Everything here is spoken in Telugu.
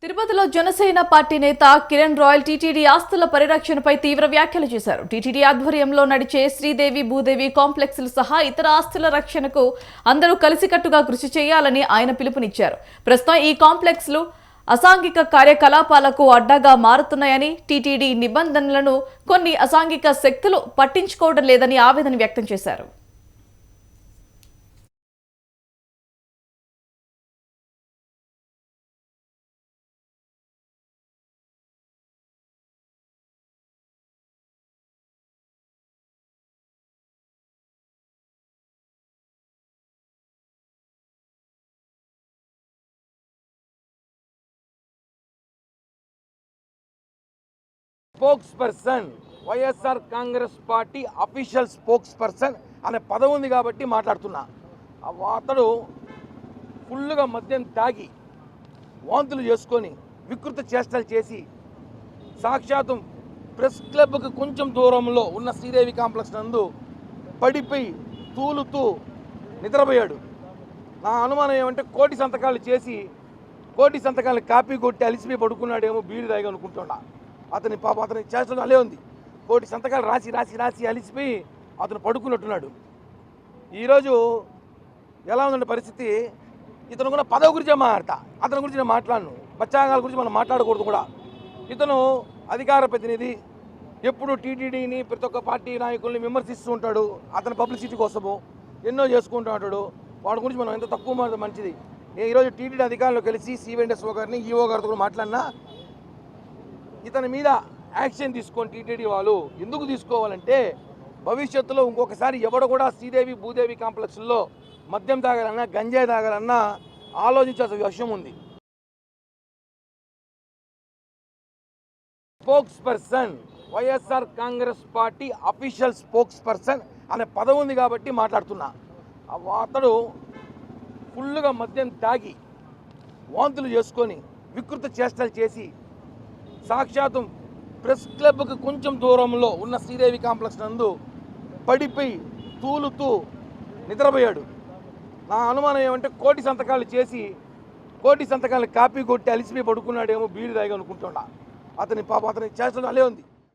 తిరుపతిలో జనసేన పార్టీ నేత కిరణ్ రాయల్ టీటీడీ ఆస్తుల పరిరక్షణపై తీవ్ర వ్యాఖ్యలు చేశారు. టీటీడీ ఆధ్వర్యంలో నడిచే శ్రీదేవి భూదేవి కాంప్లెక్స్లు సహా ఇతర ఆస్తుల రక్షణకు అందరూ కలిసికట్టుగా కృషి చేయాలని ఆయన పిలుపునిచ్చారు. ప్రస్తుతం ఈ కాంప్లెక్స్లు అసాంఘిక కార్యకలాపాలకు అడ్డాగా మారుతున్నాయని, టీటీడీ నిబంధనలను కొన్ని అసాంఘిక శక్తులు పట్టించుకోవడం లేదని ఆవేదన వ్యక్తం చేశారు. Spokes person YSR Congress party official spokes person అనే పదవి ఉంది కాబట్టి మాట్లాడుతున్నా. అతడు ఫుల్గా మద్యం తాగి వాంతులు చేసుకొని వికృత చేష్టలు చేసి సాక్షాత్తు ప్రెస్ క్లబ్కి కొంచెం దూరంలో ఉన్న శ్రీదేవి కాంప్లెక్స్ నందు పడిపోయి తూలుతూ నిద్రపోయాడు. నా అనుమానం ఏమంటే కోటి సంతకాలు చేసి కోటి సంతకాలను కాపీ కొట్టి అలిసిపోయి పడుకున్నాడేమో, బీడి దాగి అనుకుంటున్నా. అతని చేష్టలు అలే ఉంది. కోటి సంతకాలు రాసి రాసి రాసి అలిసిపోయి అతను పడుకున్నట్టున్నాడు. ఈరోజు ఎలా ఉందంటే పరిస్థితి, ఇతను కూడా పదవి గురించే మాట్లాడతా. అతని గురించి నేను మాట్లాడను, బచ్చాంగాల గురించి మనం మాట్లాడకూడదు కూడా. ఇతను అధికార ప్రతినిధి, ఎప్పుడు టీటీడీని ప్రతి ఒక్క పార్టీ నాయకుల్ని విమర్శిస్తూ ఉంటాడు. అతని పబ్లిసిటీ కోసము ఎన్నో చేసుకుంటూ ఉంటాడు. వాడి గురించి మనం ఎంత తక్కువ మాట మంచిది. నేను ఈరోజు టీటీడీ అధికారులు కలిసి సివెండెస్ఓ గారిని, ఈఓ గారితో కూడా మాట్లాడినా, ఇతని మీద యాక్షన్ తీసుకొని టీటీడీ వాళ్ళు ఎందుకు తీసుకోవాలంటే, భవిష్యత్తులో ఇంకొకసారి ఎవడు కూడా శ్రీదేవి భూదేవి కాంప్లెక్స్లో మద్యం తాగాలన్నా గంజాయి తాగాలన్నా ఆలోచించాల్సిన విషయం ఉంది. Spokes person YSR Congress party official spokes person అనే పదవి ఉంది కాబట్టి మాట్లాడుతున్నా. అతడు ఫుల్గా మద్యం తాగి వాంతులు చేసుకొని వికృత చేష్టలు చేసి సాక్షాత్తు ప్రెస్ క్లబ్కి కొంచెం దూరంలో ఉన్న శ్రీదేవి కాంప్లెక్స్ నందు పడిపోయి తూలుతూ నిద్రపోయాడు. నా అనుమానం ఏమంటే కోటి సంతకాలు చేసి కోటి సంతకాలను కాపీ కొట్టి అలిసిపోయి పడుకున్నాడేమో, బీడి దాగి అనుకుంటున్నా. అతని చేష్టలు అలే ఉంది.